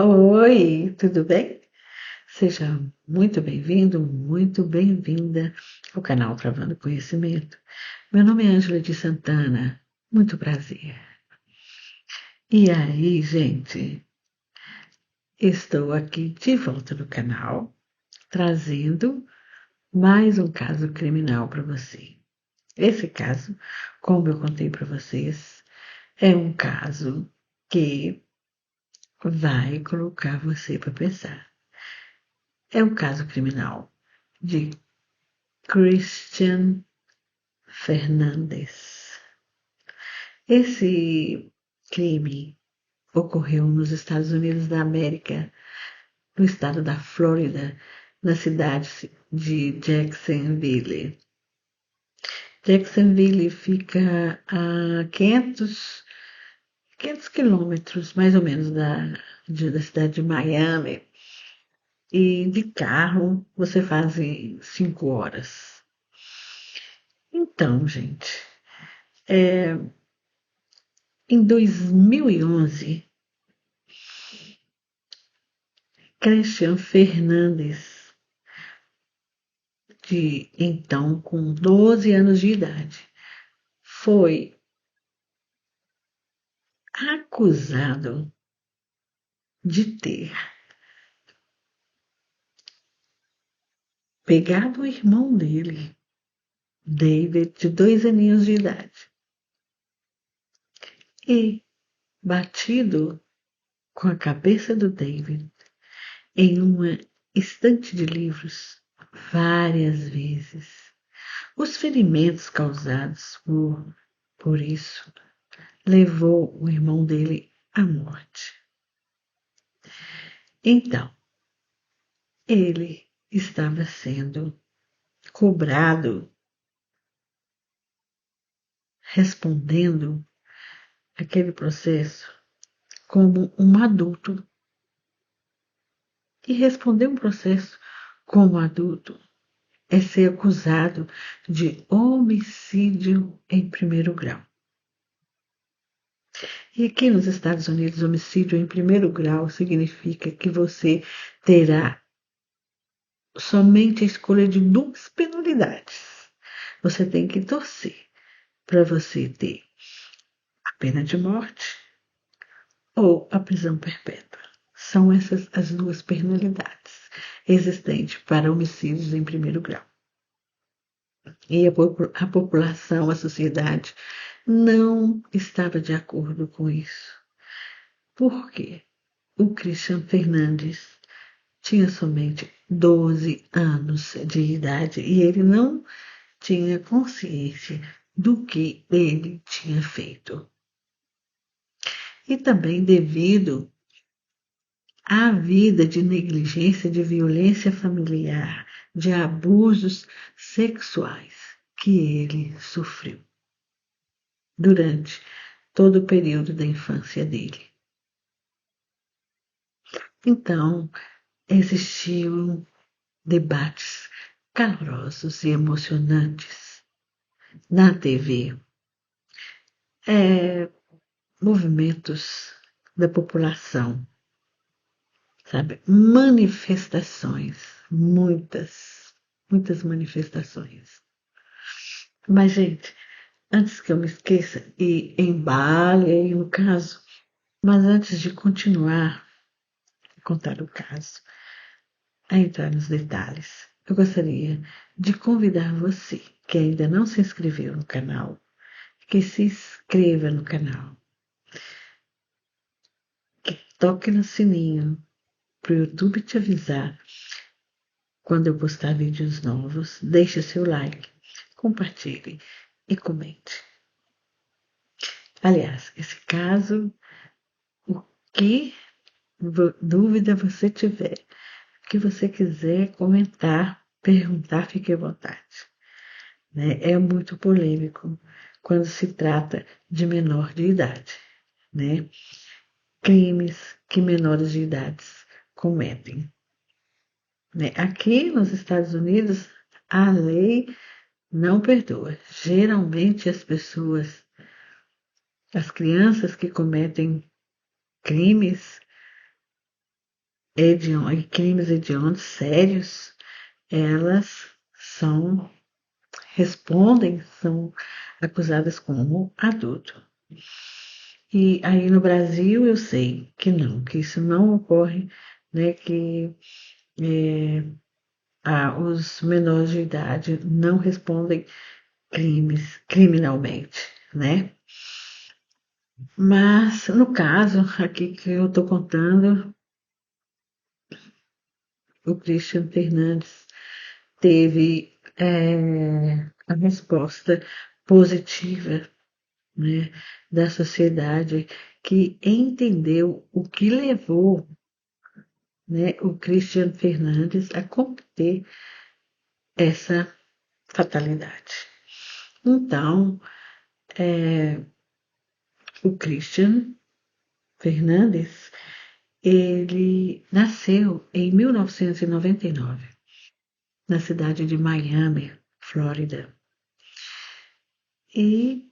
Oi, tudo bem? Seja muito bem-vindo, muito bem-vinda ao canal Travando Conhecimento. Meu nome é Ângela de Santana, muito prazer. E aí, gente, estou aqui de volta no canal, trazendo mais um caso criminal para você. Esse caso, como eu contei para vocês, é um caso que vai colocar você para pensar. É um caso criminal de Christian Fernandes. Esse crime ocorreu nos Estados Unidos da América, no estado da Flórida, na cidade de Jacksonville. Jacksonville fica a 500 quilômetros, mais ou menos, da cidade de Miami. E de carro você faz em 5 horas. Então, gente, em 2011, Christian Fernandes, de então com 12 anos de idade, foi acusado de ter pegado o irmão dele, David, de 2 aninhos de idade, e batido com a cabeça do David em uma estante de livros várias vezes. Os ferimentos causados por isso levou o irmão dele à morte. Então, ele estava sendo cobrado, respondendo aquele processo como um adulto. E responder um processo como adulto é ser acusado de homicídio em primeiro grau. E aqui nos Estados Unidos, homicídio em primeiro grau significa que você terá somente a escolha de duas penalidades. Você tem que torcer para você ter a pena de morte ou a prisão perpétua. São essas as duas penalidades existentes para homicídios em primeiro grau. E a população, a sociedade, não estava de acordo com isso. Por quê? O Christian Fernandes tinha somente 12 anos de idade e ele não tinha consciência do que ele tinha feito. E também devido à vida de negligência, de violência familiar, de abusos sexuais que ele sofreu durante todo o período da infância dele. Então, existiam debates calorosos e emocionantes na TV, movimentos da população, sabe? Manifestações, muitas manifestações. Mas, gente, antes que eu me esqueça e embale aí no caso, mas antes de continuar a contar o caso, a entrar nos detalhes, eu gostaria de convidar você que ainda não se inscreveu no canal, que se inscreva no canal, que toque no sininho para o YouTube te avisar quando eu postar vídeos novos, deixe seu like, compartilhe e comente. Aliás, esse caso, o que dúvida você tiver, o que você quiser comentar, perguntar, fique à vontade. Né? É muito polêmico quando se trata de menor de idade, né? Crimes que menores de idade cometem. Né? Aqui nos Estados Unidos, a lei não perdoa. Geralmente as crianças que cometem crimes, e crimes hediondos sérios, elas são acusadas como adulto. E aí no Brasil eu sei que não, que isso não ocorre, né, que os menores de idade não respondem crimes criminalmente, né? Mas no caso aqui que eu estou contando, o Christian Fernandes teve a resposta positiva, né, da sociedade que entendeu o que levou, né, o Christian Fernandes a cometer essa fatalidade. Então, o Christian Fernandes, ele nasceu em 1999, na cidade de Miami, Flórida. E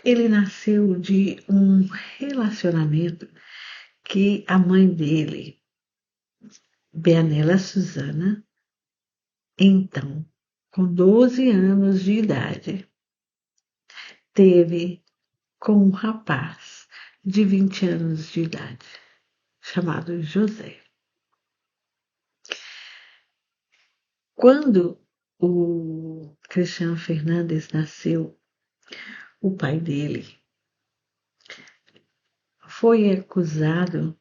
ele nasceu de um relacionamento que a mãe dele, Beanela Susana, então, com 12 anos de idade, teve com um rapaz de 20 anos de idade, chamado José. Quando o Cristiano Fernandes nasceu, o pai dele foi acusado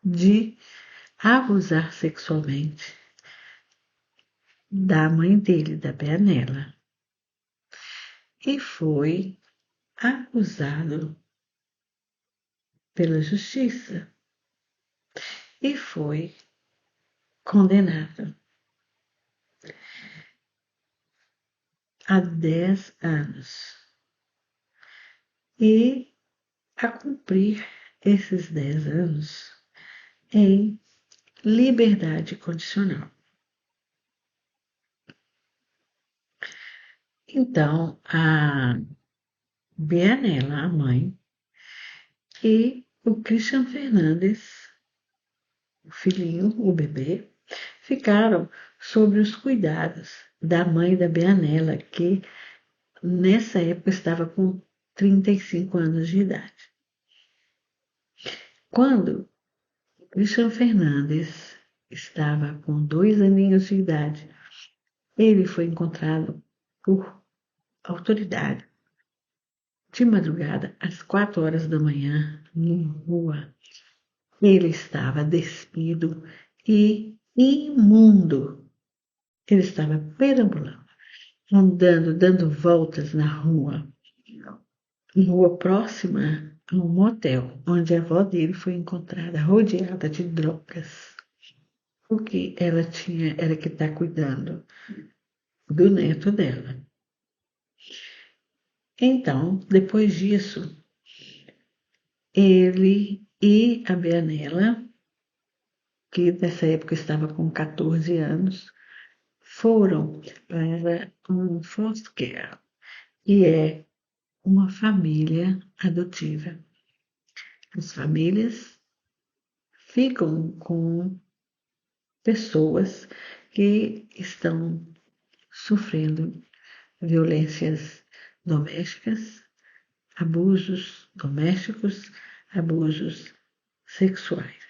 de abusar sexualmente da mãe dele, da Beanela, e foi acusado pela justiça e foi condenado a 10 anos e a cumprir esses 10 anos em liberdade condicional. Então, a Beanela, a mãe, e o Christian Fernandes, o filhinho, o bebê, ficaram sob os cuidados da mãe da Beanela, que nessa época estava com 35 anos de idade. Quando Christian Fernandes estava com 2 aninhos de idade, ele foi encontrado por autoridade de madrugada, às 4 horas da manhã, na rua. Ele estava despido e imundo. Ele estava perambulando, andando, dando voltas na rua próxima a um motel, onde a avó dele foi encontrada rodeada de drogas. Porque ela que está cuidando do neto dela. Então, depois disso, ele e a Beanela, que nessa época estava com 14 anos, foram para um foster care, que é uma família adotiva. As famílias ficam com pessoas que estão sofrendo violências domésticas, abusos domésticos, abusos sexuais,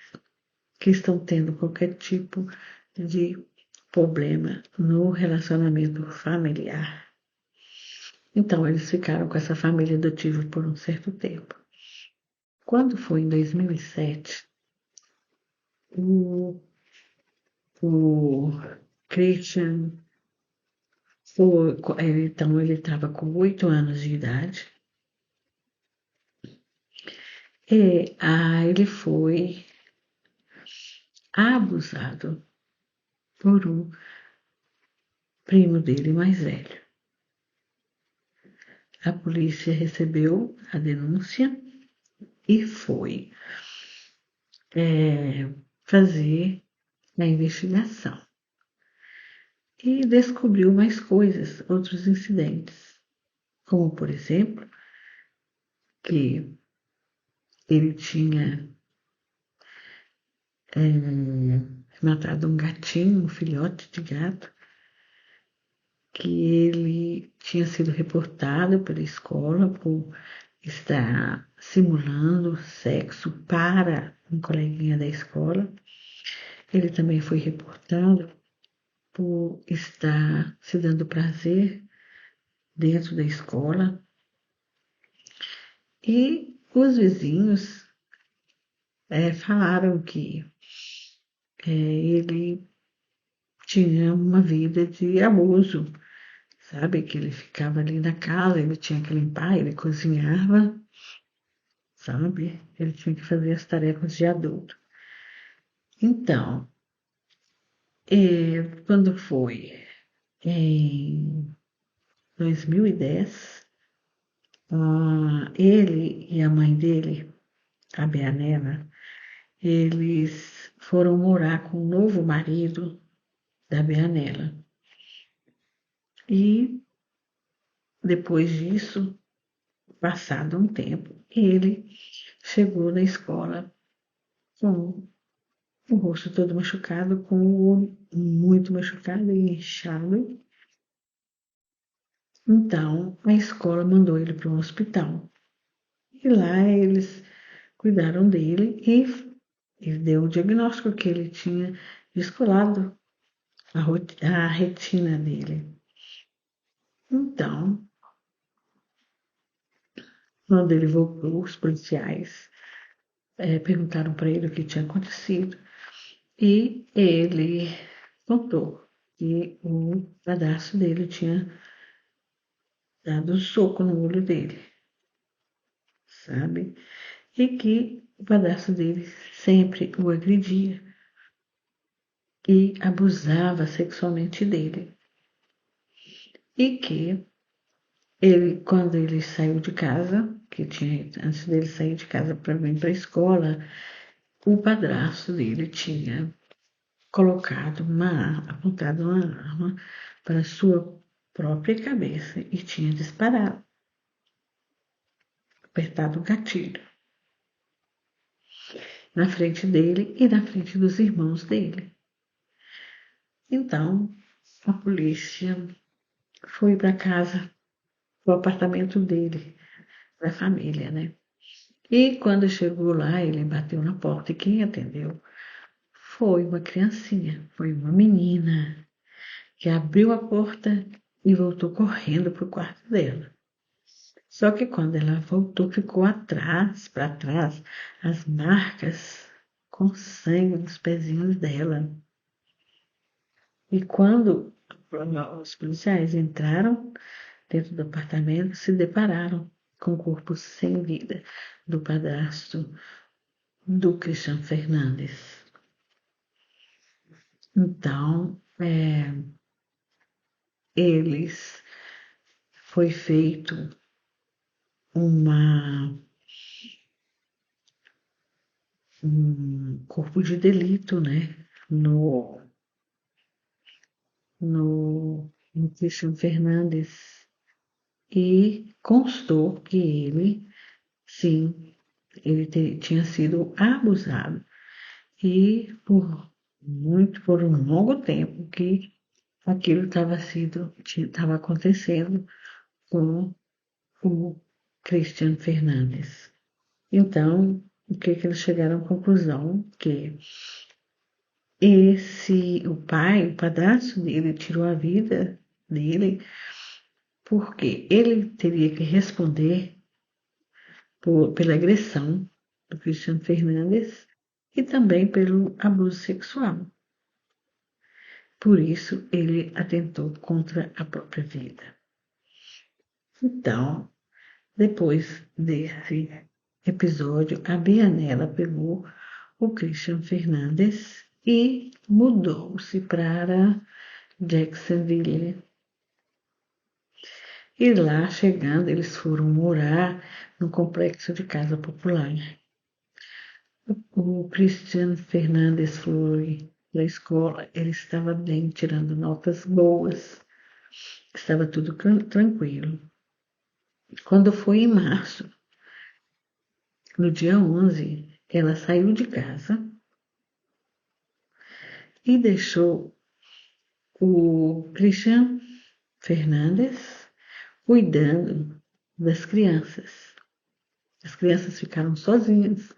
que estão tendo qualquer tipo de problema no relacionamento familiar. Então, eles ficaram com essa família adotiva por um certo tempo. Quando foi em 2007, o, o Christian então ele estava com 8 anos de idade. Ele foi abusado por um primo dele mais velho. A polícia recebeu a denúncia e foi fazer a investigação. E descobriu mais coisas, outros incidentes, como, por exemplo, que ele tinha matado um gatinho, um filhote de gato, que ele tinha sido reportado pela escola por estar simulando sexo para um coleguinha da escola. Ele também foi reportado por estar se dando prazer dentro da escola. E os vizinhos falaram que ele tinha uma vida de abuso, sabe? Que ele ficava ali na casa, ele tinha que limpar, ele cozinhava, sabe? Ele tinha que fazer as tarefas de adulto. Então, quando foi em 2010, ele e a mãe dele, a Beanela, eles foram morar com o novo marido da Beanela. E depois disso, passado um tempo, ele chegou na escola com o rosto todo machucado, com o olho muito machucado e inchado. Então, a escola mandou ele para um hospital. E lá eles cuidaram dele e ele deu o diagnóstico que ele tinha descolado a retina dele. Então, quando ele voltou, os policiais perguntaram para ele o que tinha acontecido e ele contou que o padrasto dele tinha dado um soco no olho dele, sabe? E que o padrasto dele sempre o agredia e abusava sexualmente dele. E que ele, quando ele saiu de casa, antes dele sair de casa para vir para a escola, o padrasto dele tinha apontado uma arma para sua própria cabeça e tinha disparado, apertado o gatilho na frente dele e na frente dos irmãos dele. Então, a polícia foi para casa, pro apartamento dele, da família, né? E quando chegou lá, ele bateu na porta e quem atendeu foi uma criancinha, foi uma menina que abriu a porta e voltou correndo pro quarto dela. Só que quando ela voltou, ficou para trás, as marcas com sangue nos pezinhos dela. E quando os policiais entraram dentro do apartamento, se depararam com o corpo sem vida do padrasto do Christian Fernandes. Então, eles foi feito um corpo de delito, né, no Christian Fernandes e constou que ele, sim, tinha sido abusado e por um longo tempo que aquilo estava acontecendo com o Christian Fernandes. Então, o que eles chegaram à conclusão? Que o padrasto dele, tirou a vida dele porque ele teria que responder pela agressão do Cristiano Fernandes e também pelo abuso sexual. Por isso, ele atentou contra a própria vida. Então, depois desse episódio, a Bianella pegou o Christian Fernandes e mudou-se para Jacksonville. E lá, chegando, eles foram morar no complexo de casa popular. O Christian Fernandes foi da escola, ele estava bem, tirando notas boas, estava tudo tranquilo. Quando foi em março, no dia 11, ela saiu de casa e deixou o Christian Fernandes cuidando das crianças. As crianças ficaram sozinhas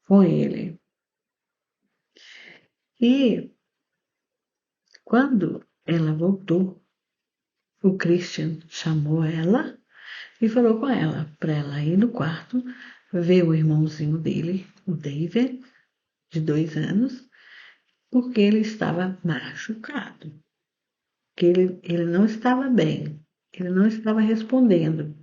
com ele. E quando ela voltou, o Christian chamou ela e falou com ela para ela ir no quarto ver o irmãozinho dele, o David, de 2 anos, porque ele estava machucado, que ele não estava bem, ele não estava respondendo.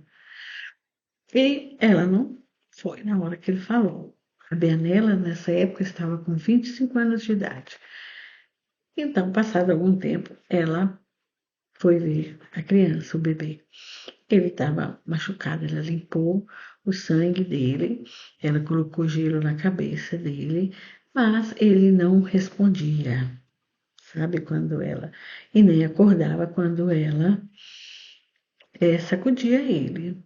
E ela não foi na hora que ele falou. A Bianella, nessa época, estava com 25 anos de idade. Então, passado algum tempo, ela foi ver a criança, o bebê. Ele estava machucado, ela limpou o sangue dele, ela colocou gelo na cabeça dele, mas ele não respondia, sabe, quando ela, e nem acordava quando ela sacudia ele.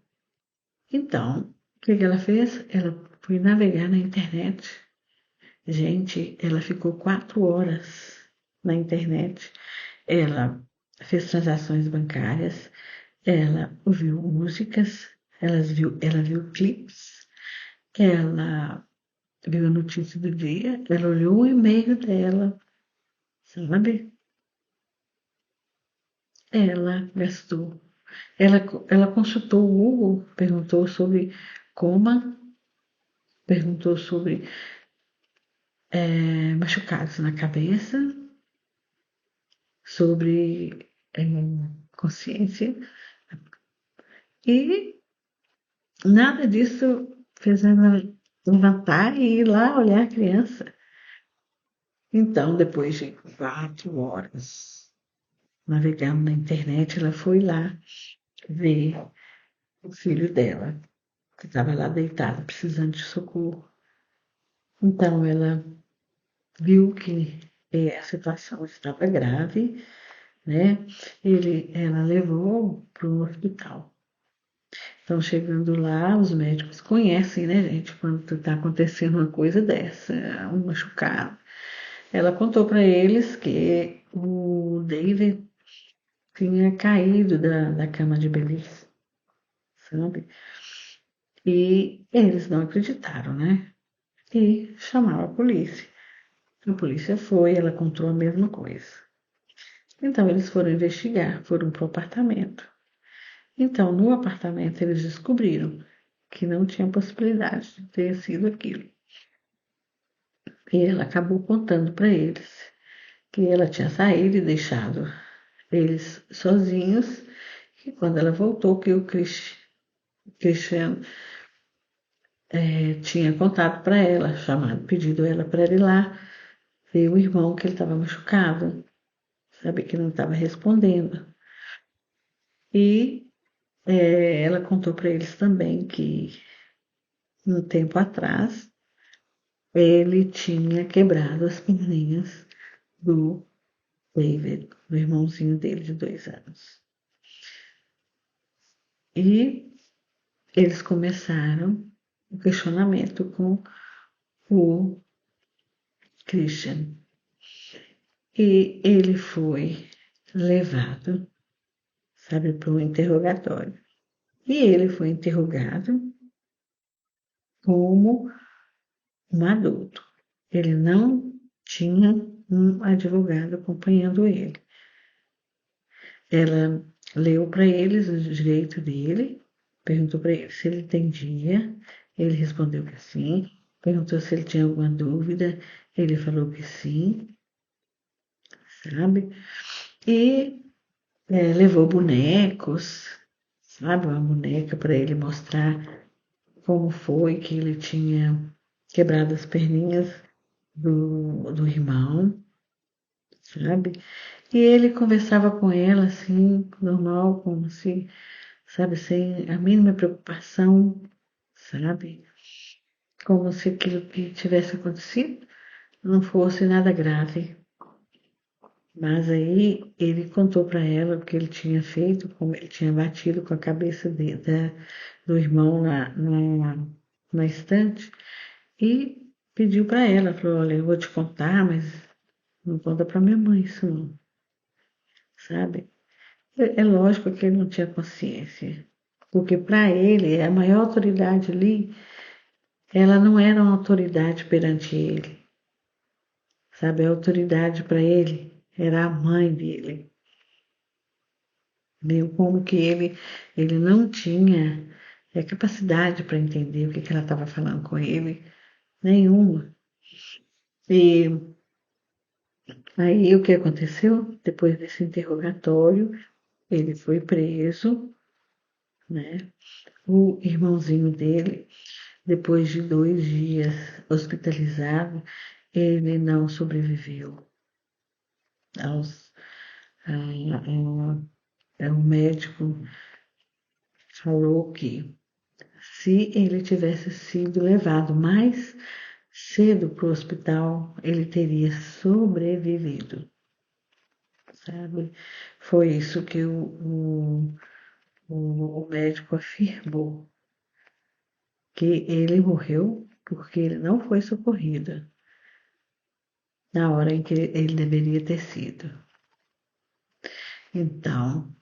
Então, o que ela fez? Ela foi navegar na internet. Gente, ela ficou 4 horas na internet. Ela fez transações bancárias, ela ouviu músicas, ela viu clipes, ela viu a notícia do dia, ela olhou o e-mail dela, sabe? Ela gastou. Ela consultou o Google, perguntou sobre coma, perguntou sobre machucados na cabeça, sobre consciência, e nada disso fez ela levantar e ir lá olhar a criança. Então, depois de 4 horas navegando na internet, ela foi lá ver o filho dela, que estava lá deitado, precisando de socorro. Então, ela viu que a situação estava grave, né? Ela levou para o hospital. Então, chegando lá, os médicos conhecem, né, gente, quando está acontecendo uma coisa dessa, um machucado. Ela contou para eles que o David tinha caído da cama de beleza, sabe? E eles não acreditaram, né? E chamaram a polícia. A polícia foi, ela contou a mesma coisa. Então, eles foram investigar, foram para o apartamento. Então, no apartamento, eles descobriram que não tinha possibilidade de ter sido aquilo. E ela acabou contando para eles que ela tinha saído e deixado eles sozinhos, e quando ela voltou, que o Christian tinha contado para ela, chamado, pedido ela para ir lá ver o irmão que ele estava machucado, sabe, que não estava respondendo. E ela contou para eles também que, um tempo atrás, ele tinha quebrado as perninhas do David, do irmãozinho dele de 2 anos. E eles começaram o questionamento com o Christian. E ele foi levado, sabe, para um interrogatório. E ele foi interrogado como um adulto. Ele não tinha um advogado acompanhando ele. Ela leu para eles o direito dele, perguntou para ele se ele entendia, ele respondeu que sim, perguntou se ele tinha alguma dúvida, ele falou que sim, sabe? E levou bonecos, sabe? Uma boneca para ele mostrar como foi que ele tinha quebrado as perninhas do irmão, sabe? E ele conversava com ela assim, normal, como se, sabe, sem a mínima preocupação, sabe? Como se aquilo que tivesse acontecido não fosse nada grave. Mas aí ele contou para ela o que ele tinha feito, como ele tinha batido com a cabeça do irmão na estante, e pediu para ela, falou, olha, eu vou te contar, mas Não conta para minha mãe isso não, sabe? É lógico que ele não tinha consciência, porque para ele a maior autoridade ali, ela não era uma autoridade perante ele, sabe? A autoridade para ele era a mãe dele. Viu como que ele não tinha capacidade para entender o que que ela estava falando com ele, nenhuma. E aí o que aconteceu? Depois desse interrogatório, ele foi preso, né? O irmãozinho dele, depois de 2 dias hospitalizado, ele não sobreviveu aos. O médico falou que se ele tivesse sido levado mais cedo para o hospital, ele teria sobrevivido, sabe? Foi isso que o médico afirmou, que ele morreu porque ele não foi socorrido na hora em que ele deveria ter sido. Então,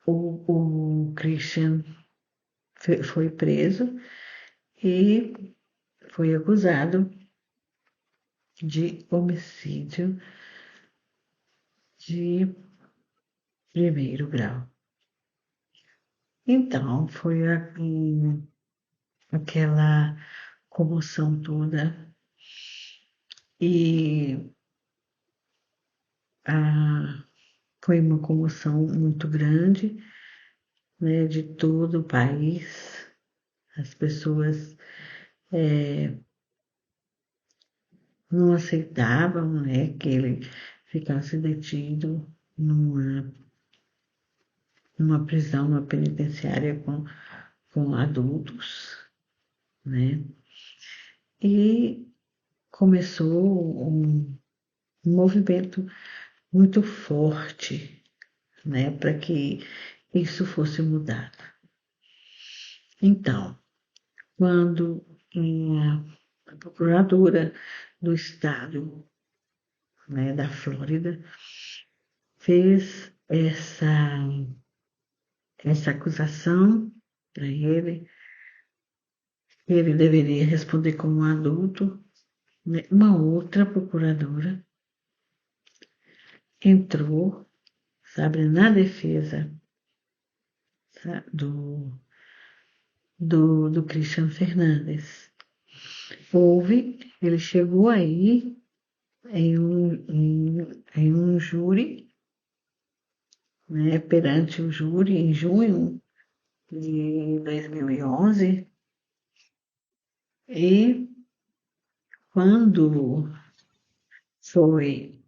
o Christian foi preso e foi acusado de homicídio de primeiro grau. Então, foi aquela comoção toda e a, foi uma comoção muito grande, né, de todo o país. As pessoas não aceitavam, né, que ele ficasse detido numa prisão, numa penitenciária com adultos, né? E começou um movimento muito forte, né, para que isso fosse mudado. Então, quando a procuradora do estado, né, da Flórida, fez essa acusação para ele deveria responder como um adulto, né, uma outra procuradora entrou, sabe, na defesa do Christian Fernandes. Ele chegou aí em um júri, né, perante o júri em junho de 2011, e quando foi,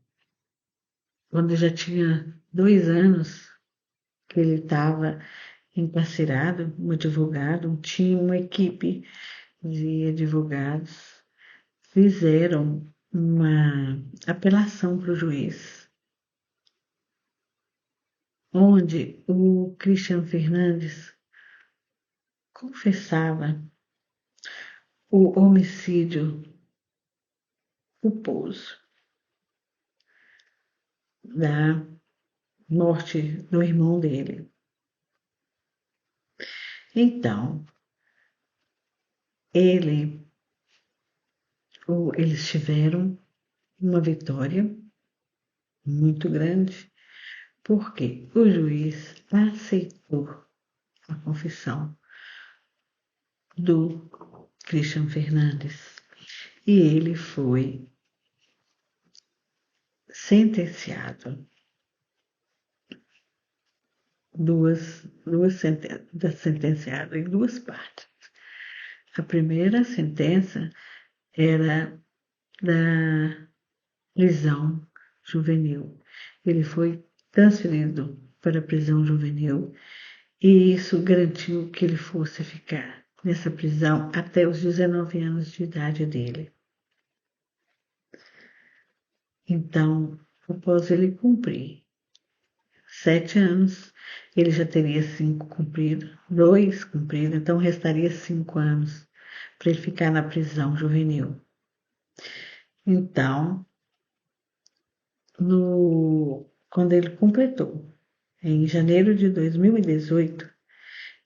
quando já tinha 2 anos que ele estava encarcerado, um advogado, tinha uma equipe de advogados, fizeram uma apelação para o juiz, onde o Christian Fernandes confessava o homicídio culposo da morte do irmão dele. Então, eles tiveram uma vitória muito grande, porque o juiz aceitou a confissão do Christian Fernandes e ele foi sentenciado sentenciado em 2 partes. A primeira sentença era da prisão juvenil. Ele foi transferido para a prisão juvenil e isso garantiu que ele fosse ficar nessa prisão até os 19 anos de idade dele. Então, após ele cumprir 7 anos, ele já teria 5 cumprido, 2 cumprido, então restaria 5 anos para ele ficar na prisão juvenil. Então, quando ele completou, em janeiro de 2018,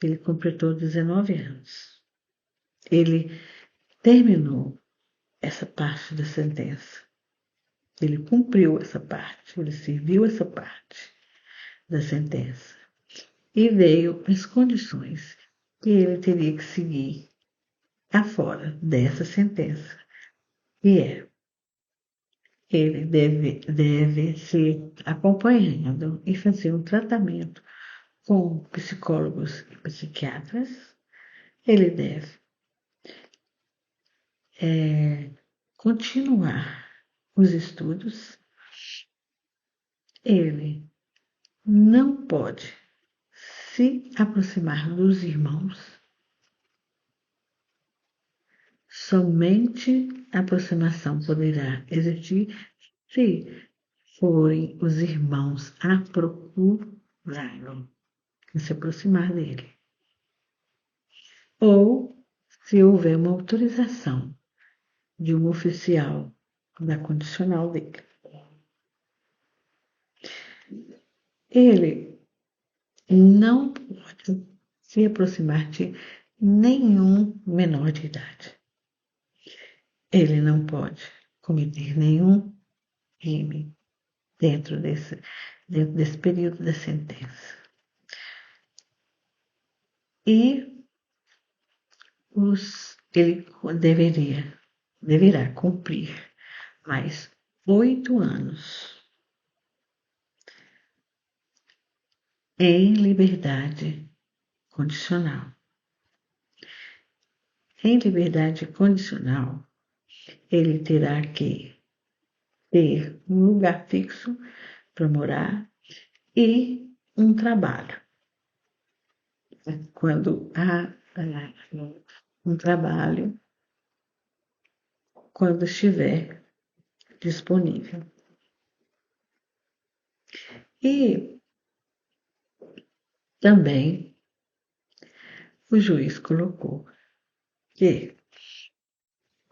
ele completou 19 anos. Ele terminou essa parte da sentença. Ele cumpriu essa parte, ele serviu essa parte da sentença. E veio as condições que ele teria que seguir afora dessa sentença, que é ele deve ser acompanhado e fazer um tratamento com psicólogos e psiquiatras. Ele deve continuar os estudos. Ele não pode se aproximar dos irmãos. Somente a aproximação poderá existir se forem os irmãos a procurá-lo, a se aproximar dele. Ou se houver uma autorização de um oficial da condicional dele. Ele não pode se aproximar de nenhum menor de idade. Ele não pode cometer nenhum crime dentro desse período da sentença. E ele deverá cumprir mais 8 anos em liberdade condicional. Em liberdade condicional, ele terá que ter um lugar fixo para morar e um trabalho. Quando há um trabalho, quando estiver disponível. E também o juiz colocou que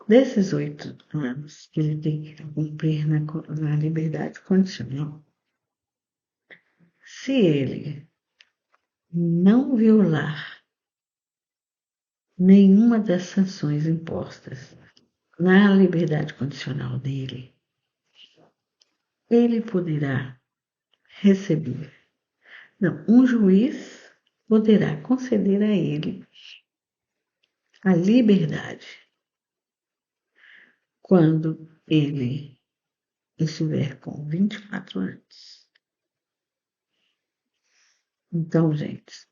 desses 8 anos que ele tem que cumprir na liberdade condicional, se ele não violar nenhuma das sanções impostas na liberdade condicional dele, ele poderá receber. Não, um juiz poderá conceder a ele a liberdade quando ele estiver com 24 anos. Então, gente,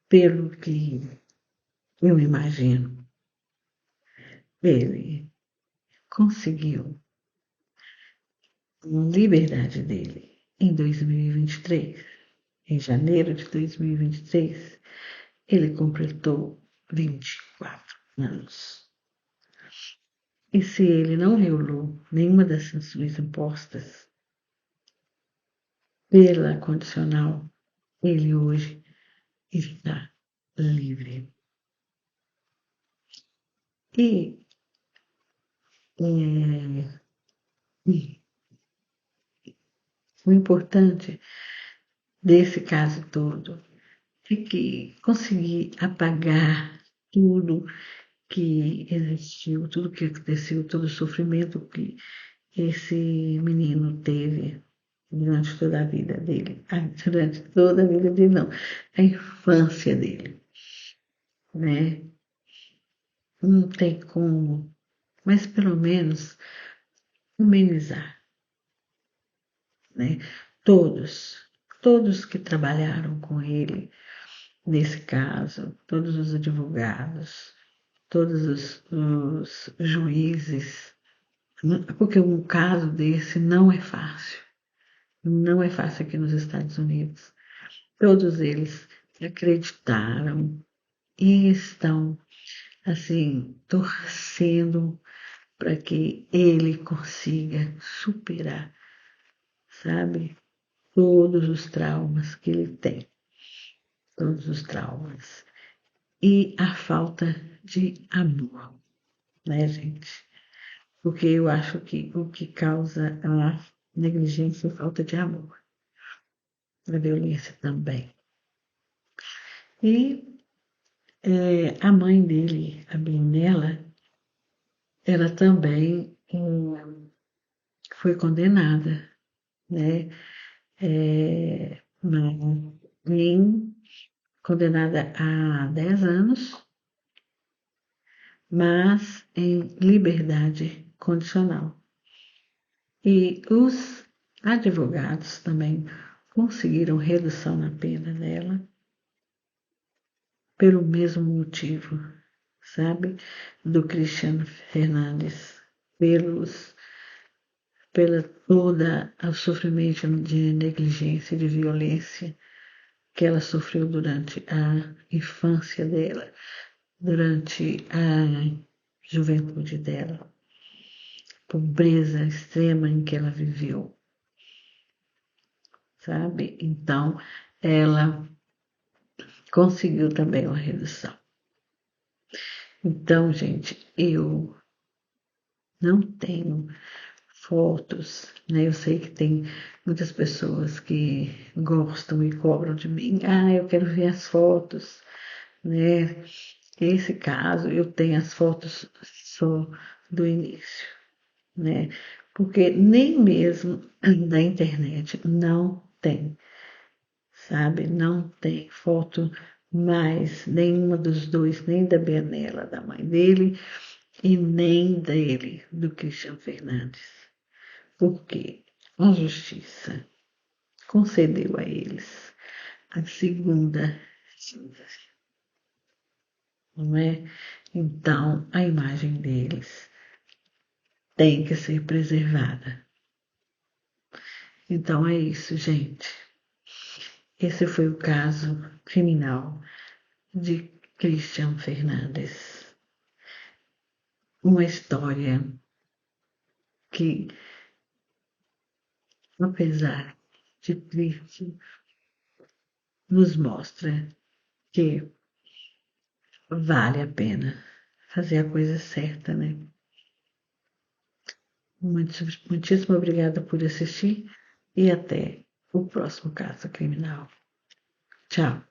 pelo que eu imagino, ele conseguiu a liberdade dele em 2023. Em janeiro de 2023, ele completou 24 anos. E se ele não violou nenhuma das sanções impostas pela condicional, ele hoje está livre. E o importante desse caso todo é que consegui apagar tudo que existiu, tudo que aconteceu, todo o sofrimento que esse menino teve durante toda a vida dele. Durante toda a vida dele, não, a infância dele, né? Não tem como, mas pelo menos amenizar, né? Todos que trabalharam com ele nesse caso, todos os advogados, todos os juízes, porque um caso desse não é fácil. Não é fácil aqui nos Estados Unidos. Todos eles acreditaram e estão, assim, torcendo para que ele consiga superar, sabe, todos os traumas que ele tem. Todos os traumas. E a falta de amor, né, gente? porque eu acho que o que causa a negligência é falta de amor, a violência também. E a mãe dele, a Blinella, ela também foi condenada, né? Mas condenada a 10 anos, mas em liberdade condicional. E os advogados também conseguiram redução na pena dela pelo mesmo motivo, sabe? Do Cristiano Fernandes, pela toda o sofrimento de negligência e de violência que ela sofreu durante a infância dela, durante a juventude dela, pobreza extrema em que ela viveu, sabe? Então, ela conseguiu também uma redução. Então, gente, eu não tenho fotos, né? Eu sei que tem muitas pessoas que gostam e cobram de mim. Ah, eu quero ver as fotos, né? Nesse caso, eu tenho as fotos só do início, né? Porque nem mesmo na internet não tem, sabe? Não tem foto mais nenhuma dos dois, nem da Benella, da mãe dele, e nem dele, do Christian Fernandes. Porque a justiça concedeu a eles a segunda chance, não é? Então, a imagem deles tem que ser preservada. Então é isso, gente. Esse foi o caso criminal de Christian Fernandes. Uma história que, apesar de triste, nos mostra que vale a pena fazer a coisa certa, né? Muitíssimo obrigada por assistir e até o próximo caso criminal. Tchau.